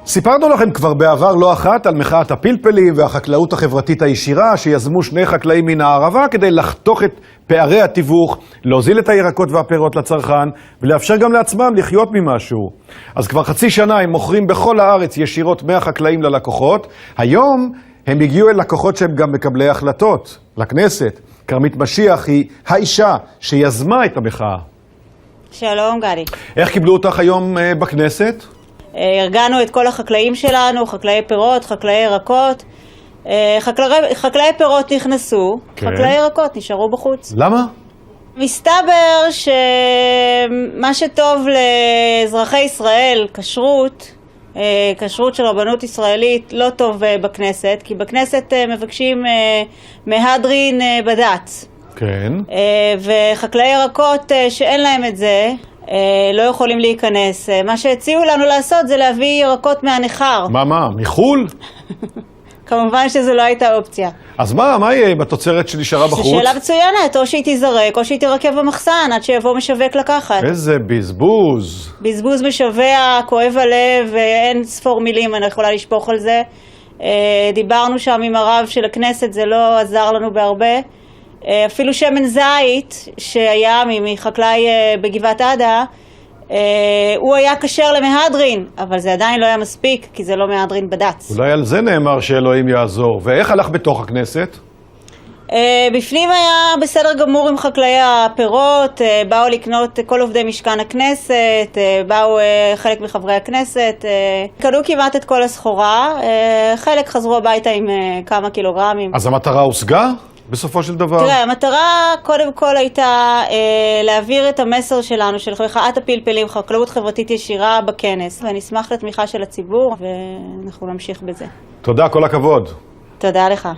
סיפרנו לכם כבר בעבר לא אחת על מחאת הפלפלים והחקלאות החברתית הישירה שיזמו שני חקלאים מן הערבה כדי לחתוך את פערי התיווך, להוזיל את הירקות והפירות לצרכן ולאפשר גם לעצמם לחיות ממשהו. אז כבר חצי שנה הם מוכרים בכל הארץ ישירות מהחקלאים ללקוחות. היום הם הגיעו אל לקוחות שהם גם מקבלי החלטות, לכנסת. כרמית משיח היא האישה שיזמה את המחאה. שלום גדי. איך קיבלו אותך היום בכנסת? ארגנו את כל החקלאים שלנו, חקלאי פירות, חקלאי ירקות. חקלאי פירות נכנסו, כן. חקלאי ירקות נשארו בחוץ. למה? מסתבר שמה שטוב לאזרחי ישראל, כשרות של רבנות ישראלית, לא טוב בכנסת, כי בכנסת מבקשים מהדרין בד"ץ. כן. וחקלאי ירקות שאין להם את זה, לא יכולים להיכנס. מה שהציעו לנו לעשות זה להביא ירקות מהנחר. מה? מחול? כמובן שזו לא הייתה אופציה. אז מה יהיה בתוצרת שנשארה בחוץ? זו שאלה מצוינת, או שהיא תיזרק, או שהיא תירקב במחסן, עד שיבוא משווק לקחת. איזה בזבוז. בזבוז משווע, כואב הלב, ואין ספור מילים, אני יכולה לשפוך על זה. דיברנו שם עם הרב של הכנסת, זה לא עזר לנו בהרבה. אפילו שמן זית שהיה מחקלאי בגבעת עדה, הוא היה כשר למהדרין, אבל זה עדיין לא היה מספיק, כי זה לא מהדרין בד"ץ. אולי על זה נאמר שאלוהים יעזור. ואיך הלך בתוך הכנסת? בפנים היה בסדר גמור עם חקלאי הפירות, באו לקנות כל עובדי משכן הכנסת, באו חלק מחברי הכנסת, קנו כמעט את כל הסחורה, חלק חזרו הביתה עם כמה קילוגרמים. אז המטרה הושגה? בסופו של דבר? תראה, המטרה קודם כל הייתה להעביר את המסר שלנו, של מחאת הפלפלים, חקלאות חברתית ישירה בכנס. ואני אשמח לתמיכה של הציבור, ואנחנו נמשיך בזה. תודה, כל הכבוד. תודה לך.